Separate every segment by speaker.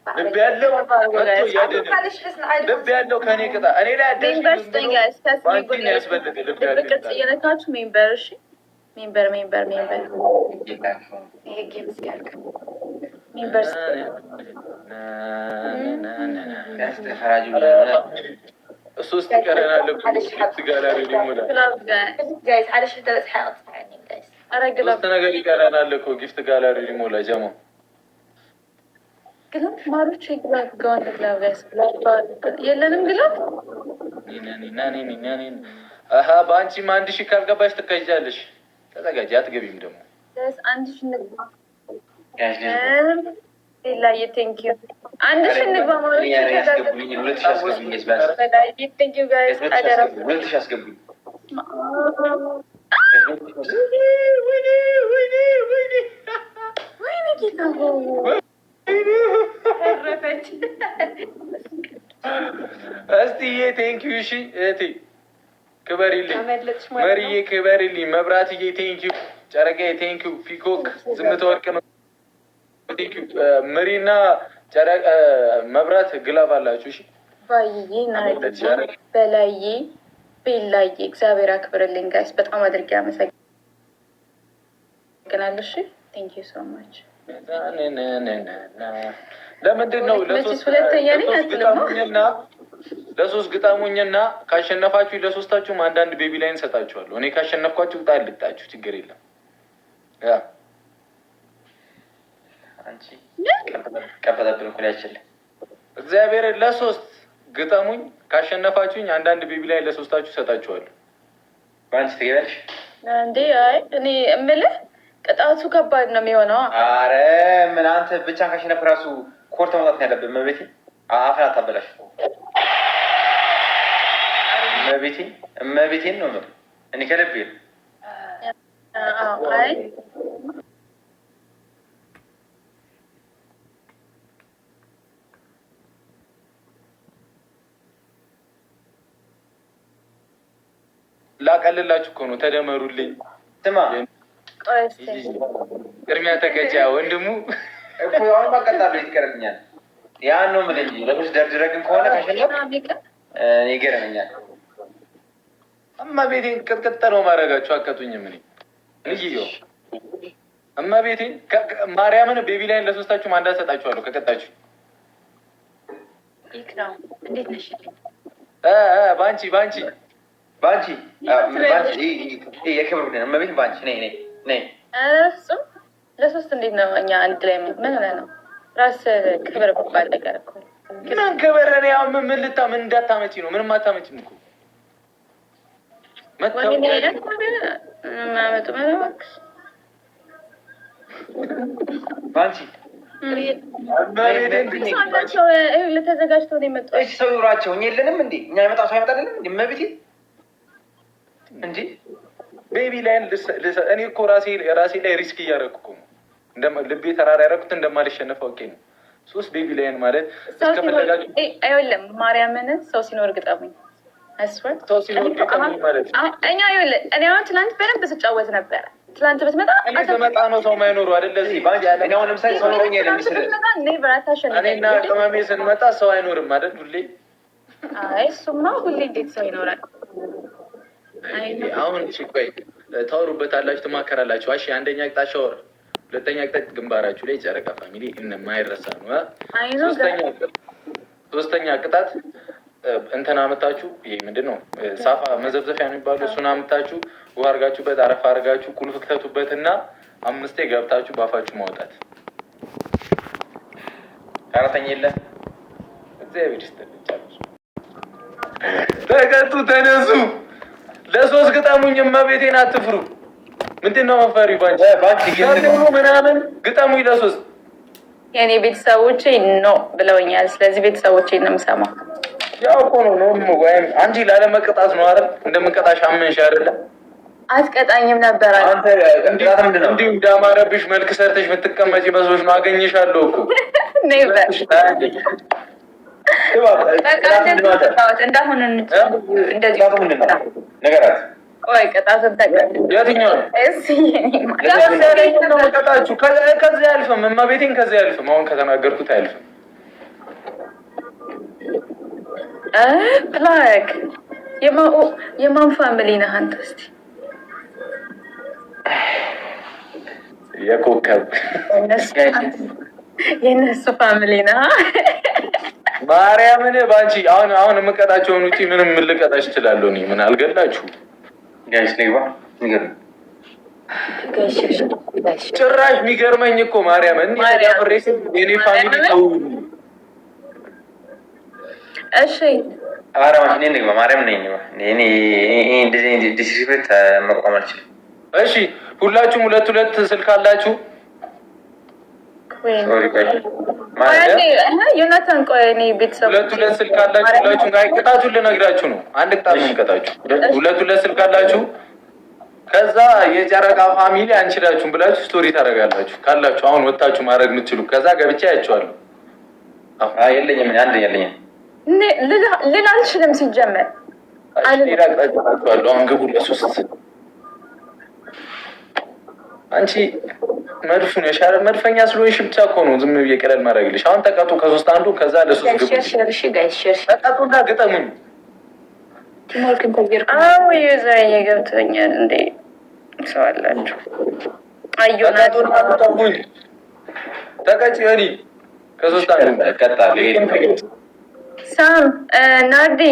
Speaker 1: ልብ ያለው መጥቶ ያደነ ልብ ያለው ከኔ ቅጣ እኔ ላይ ባንቲን ያስበልጥ ልብ ያለው ቅጥ እየነካችሁ ሜምበር እሺ ሜምበር ይሄ ጌም ሲያልቅ ሜምበር ሶስት ቀረናል እኮ ጋላሪ ሊሞላ ጋይስ على شهر 3 حلقات يعني ጋይስ ሶስት ነገር ይቀረናል እኮ ጊፍት ጋላሪ ሊሞላ ጀማ ግን ማሮች ይግባው ጋር ለጋስ የለንም ግላፍ ኒኒ አሃ ባንቺ አንድ ሺህ ካልገባሽ ትከጃለሽ ተዘጋጂ አትገቢም ደግሞ ጋይስ አንድ ሺህ ንግባ ጋይስ ሌላዬ ቴንክ ዩ አንድ ሺህ ንግባ ማሮች ያስገቡኝ 2000 ያስገቡኝ ሌላዬ ቴንክ ዩ ጋይስ አደራ 2000 ያስገቡኝ ወይኔ ጌታው ረፈት እስቲዬ ቴንክ ዩ እሺ እቴ ክበሪልኝ መሪዬ ክበሪልኝ መብራትዬ ቴንክ ዩ ጨረቃዬ ቴንክ ዩ ፒኮክ ዝምታ ወርቅ ነው ቴንክ ዩ መሪና ጨረቃ መብራት ግላብ አላችሁ እሺ ባይዬ በላዬ ቤላዬ እግዚአብሔር አክብርልኝ ጋይስ በጣም አድርጌ አመሰግናለሁ እሺ ቴንክ ዩ ሶ ማች ለምንድን ነው ለሶስት ግጣሙኝና ካሸነፋችሁ ለሶስታችሁም አንዳንድ ቤቢ ላይን ሰጣችኋለሁ። እኔ ካሸነፍኳችሁ ጣል ልጣችሁ ችግር የለም። ያ አንቺ ቀበጣብን እኮ ያችል እግዚአብሔር ለሶስት ግጣሙኝ ካሸነፋችሁኝ አንዳንድ ቤቢ ላይ ለሶስታችሁ ሰጣችኋለሁ። ባንቺ ትገባለሽ እንዴ? አይ እኔ እምልህ ቅጣቱ ከባድ ነው የሚሆነው። አረ ምን አንተ ብቻ ካሸነፍ ራሱ ኮርት መውጣት ያለብህ መቤቴ አፍራ ታበላሽ እመቤቴን ነው ማለት እኔ ከልቤ አይ ላቀልላችሁ እኮ ነው ተደመሩልኝ። ስማ ቅድሚያ ተከቻ ወንድሙ እኮ ያው ማቀጣሉ ይቀርኛል ያን ነው ምን እንጂ ለብስ ደርድረግን ከሆነ ካሸነፍ እኔ ገረመኛል። እመቤቴን ቅጥቅጥ ነው ማረጋችሁ አቀጡኝ ምን ልጅዮ እመቤቴን ማርያምን ቤቢ ላይን ለሶስታችሁ ማንዳት ሰጣችኋለሁ ከቀጣችሁ ይክራው እንዴት ነሽ ባንቺ የክብር ነው እመቤት ባንቺ ነይ እሱም ለሶስት እንዴት ነው እኛ አንድ ላይ ምን ሆነ ነው ራስ ክብር ባል ነገር እኮ ግን አንከበረን ያው ምን ልታምን እንዳታመጪ ነው ምንም አታመጪም እኮ መጣው ማመጡ ማለክስ ባንቺ ለተዘጋጅተው ነው የመጣው እሺ ሰው ይራቸው እኛ የለንም እንዴ እኛ የመጣው ሰው አይመጣልንም እንዴ እመቤቴ እንዴ ቤቢ ላይን እኔ እኮ ራሴ ላይ ሪስክ እያደረኩ ነው ልቤ ተራራ ያደረኩት እንደማልሸነፍ አውቄ ነው። ሶስት ቤቢ ላይን ማለት እስከፈለጋችሁ አይወለም ማርያምን ሰው ሲኖር ግጠሙኝ አስወር ሰው ሲኖር ግጠሙኝ ማለት እኛ አይወለ እኔ አሁን ትናንት በደንብ ስጫወት ነበር። ትናንት ብትመጣ አትመጣ ነው ሰው ማይኖሩ አይደል? እዚህ ባንጂ ያለ እኔ አሁን ለምሳሌ ሰው ኖርኛ ለምሳሌ እኔና ቅመሜ ስንመጣ ሰው አይኖርም አይደል? ሁሌ አይ እሱማ ሁሌ እንዴት ሰው ይኖራል? አሁን ቆይ ታወሩበታላችሁ ትማከራላችሁ። እሺ አንደኛ ቅጣት ሻወር፣ ሁለተኛ ቅጣት ግንባራችሁ ላይ ጨረቃ ፋሚሊ የማይረሳ ነው። ሶስተኛ ቅጣት እንትን አመጣችሁ። ይሄ ምንድነው ሳፋ መዘፍዘፊያ የሚባለው እሱን አመጣችሁ ውሃ አድርጋችሁበት አረፋ አድርጋችሁ ቁልፍ ክተቱበትና 5 ገብታችሁ ባፋችሁ ማውጣት። አራተኛ የለ እግዚአብሔር ይስጥልኝ። ተቀጡ ተነሱ። ለሶስት ግጠሙኝ እመቤቴን አትፍሩ። ምንድነው መፈሪ ባንቺ ምናምን ግጠሙኝ ለሶስት የኔ ቤተሰቦቼ ነው ብለውኛል። ስለዚህ ቤተሰቦቼ ነው የምሰማው። ያው እኮ ነው ወይም አንቺ ላለመቀጣት ነው አይደል? እንደምንቀጣሽ አመንሽ አይደለ? አትቀጣኝም ነበር አንተ እንዲሁ እንዳማረብሽ መልክ ሰርተሽ የምትቀመጪ መስሎሽ ነው። አገኘሻለሁ እኮ ነበር እንዳሁን እንደዚህ ነገራት። ቆይ ቅጣቱን ተቀበል። የትኛው ከዚህ አልፍም እመቤቴን ከዚህ አልፍም። አሁን ከተናገርኩት አልፍም።
Speaker 2: ብላክ የማን ፋሚሊ ነህ አንተ? እስኪ
Speaker 1: የኮከብ
Speaker 2: የእነሱ ፋሚሊ ነህ?
Speaker 1: ማርያምን ባንቺ አሁን የምቀጣቸውን ውጪ ምንም ልቀጣሽ እችላለሁ። እኔ ምን አልገላችሁ ጋይስ ለይባ ንገር። ጭራሽ የሚገርመኝ እኮ ማርያምን ፍሬስ የኔ ፋሚሊ ነው።
Speaker 2: እሺ
Speaker 1: አራማ እኔ ነኝ ማርያም ነኝ። እኔ እንደዚህ ዲስሪስፔክት መቋም አልችልም። እሺ ሁላችሁም ሁለት ስልክ አላችሁ?
Speaker 2: ዮናታን ቆይ እኔ ቤተሰብ
Speaker 1: ሁለት ስልክ አላችሁ? ሁላችሁም ጋር ቅጣቱን ልነግራችሁ ነው። አንድ ቅጣት ነው የምቀጣችሁ። ሁለት ስልክ አላችሁ? ከዛ የጨረቃ ፋሚሊ አንችላችሁም ብላችሁ ስቶሪ ታደርጋላችሁ። ካላችሁ አሁን ወጣችሁ ማድረግ የምትችሉ ከዛ ገብቼ አያችኋለሁ። የለኝም አንድ የለኝም
Speaker 2: ልል አልችልም። ሲጀመር
Speaker 1: አቅጣጫችኋለሁ። አሁን ግቡ ለሶስት አንቺ መድፉን የሻረ መድፈኛ ስለሆንሽ ብቻ እኮ ነው ዝም ብዬ ቀለል ማድረግልሽ። አሁን ተቀጡ ከሶስት አንዱ ከዛ ለሶስት ግቡ። ተቀጡና ግጠሙኝ።
Speaker 2: አዎ የዛሬ ገብቶኛል እንዴ ሰው አላችሁ።
Speaker 1: ተቀጡና ግጠሙኝ። ተቀጭ ሆኒ ከሶስት አንዱ ቀጣለ
Speaker 2: ሳም ናርዲ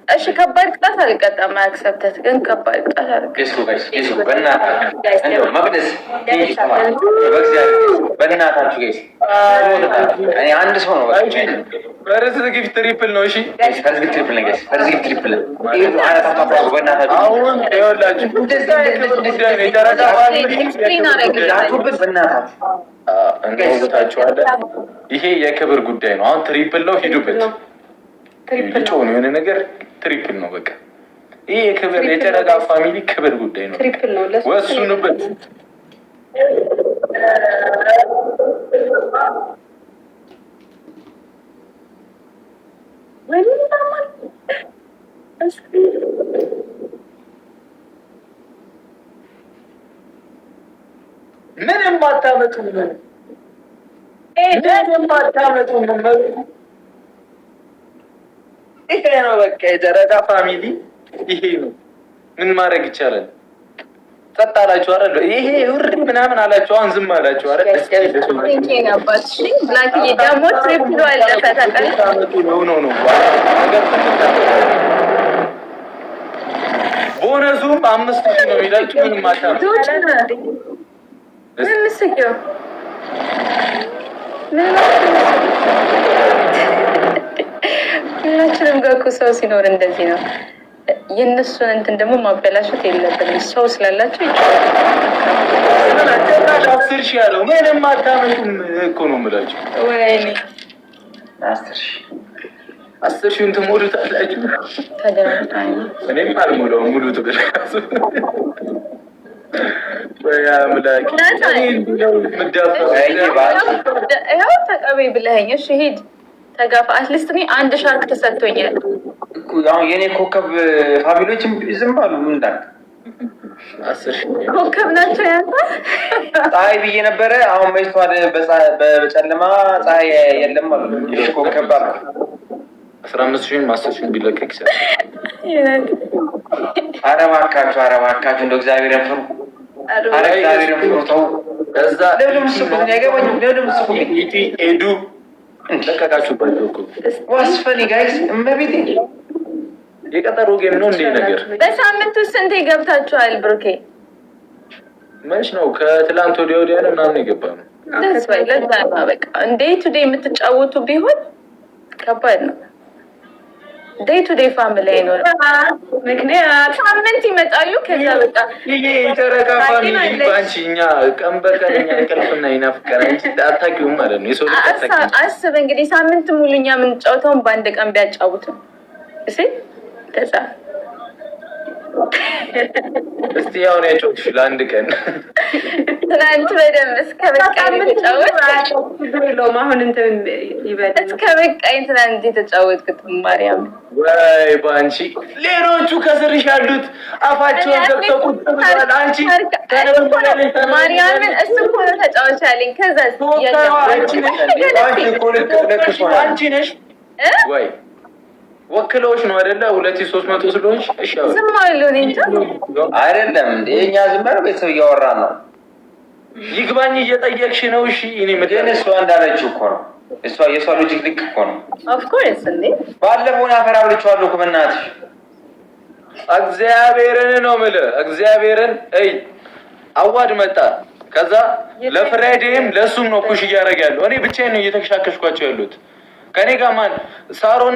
Speaker 2: እሺ ከባድ ቅጣት አልቀጣም። አክሰፕተት ግን ከባድ ቅጣት
Speaker 1: አልቀጣም። በእናታችሁ ጋይስ እኔ አንድ ሰው ነው ፈርስ ግፍ ትሪፕል ነው። እሺ ፈርስ ግፍ ትሪፕል ነው። ፈርስ ግፍ ትሪፕል ነው። አሁን ይኸውላችሁ እንደዛ የክብር ጉዳይ ነው። ይሄ የክብር ጉዳይ ነው። አሁን ትሪፕል ነው። ሂዱበት። ልጮ ነው የሆነ ነገር ትሪፕል ነው። በቃ ይሄ የክብር የጨረቃ ፋሚሊ ክብር ጉዳይ ነው።
Speaker 2: ትሪፕል ነው።
Speaker 1: ወስኑበት። ምንም አታመጡም። ይሄ ነው በቃ የጨረቃ ፋሚሊ ይሄ ነው። ምን ማድረግ ይቻላል? ጸጥ አላችሁ አይደል? ይሄ ውርድ ምናምን አላችሁ። አሁን ዝም አላችሁ አይደል? ቦነሱም 5000 ነው የሚላችሁ። ምንም አታመጡ።
Speaker 2: ሁላችንም ጋር እኮ ሰው ሲኖር እንደዚህ ነው። የእነሱን እንትን ደግሞ ማበላሸት የለብንም። ሰው ስላላቸው
Speaker 1: ይቻላል። 10,000 ያለው ምንም አታመጡም እኮ ነው የምላቸው።
Speaker 2: ወይኔ
Speaker 1: 10,000 ትሞሉታላችሁ። እኔም አልሞላውም። ሙሉ ትበላሱ በያምላክ
Speaker 2: ይኸው ተቀበይ ብለኸኝ እሺ ሂድ ተጋፋ። አትሊስት እኔ አንድ ሻርክ ተሰጥቶኛል
Speaker 1: እኮ። አሁን የኔ ኮከብ ፋሚሊዎችም ዝም አሉ። ምን እንዳል 10,000
Speaker 2: ኮከብ ናቸው ያንተ።
Speaker 1: ፀሐይ ብዬ ነበረ። አሁን መሽቷል። በጨለማ ፀሐይ የለም አሉ። ኮከብ አሉ 15,000 10,000 ቢለቀቅ ይችላል። ኧረ እባካችሁ እንደው እግዚአብሔርን ፍሩ። ኧረ እግዚአብሔርን ፍሩ። ተው እዛ ለምን ስቁኝ? አይገባኝም። ለምን ስቁኝ? ኤዱ ለቀቃችሁባቸው እኮ ዋስፈኒ ጋይስ። እመቤቴ የቀጠሮ ጌም ነው እንዴ ነገር?
Speaker 2: በሳምንት ውስጥ ስንቴ ገብታችኋል? ብሩኬ
Speaker 1: መች ነው? ከትላንት ወዲያ ነው ምናምን የገባ ነው።
Speaker 2: ለዛ በቃ እንዴ ቱዴ የምትጫወቱ ቢሆን ከባድ ነው። ዴይ ቱ ዴይ ፋሚሊ አይኖርም። ምክንያት ሳምንት ይመጣሉ። ከዛ በቃ
Speaker 1: ይሄ የጨረቃ ፋሚሊ ባንቺ እኛ ቀን በቀን እኛ እንቅልፍና ይናፍቀናል እንጂ አታውቂውም ማለት ነው። የሰው ልጅ
Speaker 2: አስብ እንግዲህ ሳምንት ሙሉ እኛ የምንጫወተውን በአንድ ቀን ቢያጫውቱ እሺ ከዛ
Speaker 1: እስቲ አሁን ያጫውትሽ ለአንድ ቀን
Speaker 2: ትናንት በደንብ እስከ በቃኝ ተጫወት። አሁን እንትን ይበል እስከ በቃኝ ትናንት የተጫወትኩት ማርያም።
Speaker 1: ወይ ባንቺ ሌሎቹ ከስርሽ ያሉት አፋቸውን ዘግተው ቁጭ ብለዋል። አንቺ
Speaker 2: ማርያምን እሱ እኮ ነው ተጫዋች አለኝ። ከዛ
Speaker 1: አንቺ ነሽ ወይ ወክለውሽ ነው አይደለ? 2300 ስለሆንሽ እሺ
Speaker 2: ዝም አለው እንጂ
Speaker 3: አይደለም እንዴ? እኛ ዝም ብለን ቤተሰብ እያወራን ነው።
Speaker 1: ይግባኝ እየጠየቅሽ ነው። እሺ እኔ
Speaker 3: ግን እሷ እንዳለችው እኮ ነው። የእሷ ሎጂክ ልክ እኮ ነው።
Speaker 2: ኦፍ ኮርስ እንዴ
Speaker 3: ባለፈው አፈር አብልቼዋለሁ እኮ በእናትሽ።
Speaker 1: እግዚአብሔርን ነው የምልህ። እግዚአብሔርን አዋድ መጣ። ከዛ ለፍራይዴም ለሱም ነው ፑሽ እያደረገ ያለው። እኔ ብቻዬን ነው እየተከሻከሽኳቸው ያሉት። ከኔ ጋር ማን ሳሮን